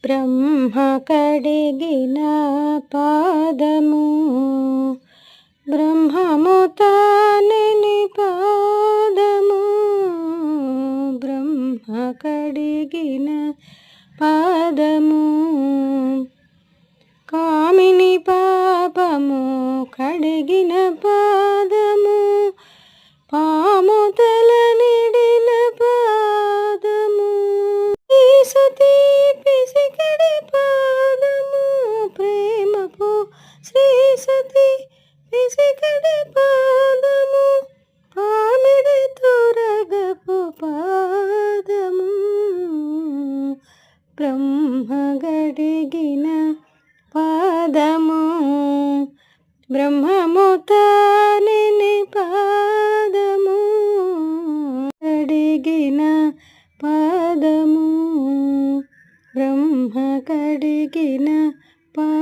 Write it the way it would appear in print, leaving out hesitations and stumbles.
బ్రహ్మ కడిగిన పాదము బ్రహ్మము తానని పాదము బ్రహ్మ కడిగిన పాదము కామిని పాపము కడిగిన పాదము పాము తల నిడిన పాదము సతీ పిసికడి పాదము ప్రేమపు శ్రీ సతీ పిసికడి పాదము పామిడి తురగపు పాదము బ్రహ్మ గడిగిన పాదము బ్రహ్మము తానని పాదము కడిగిన పాదము బ్రహ్మ కడిగిన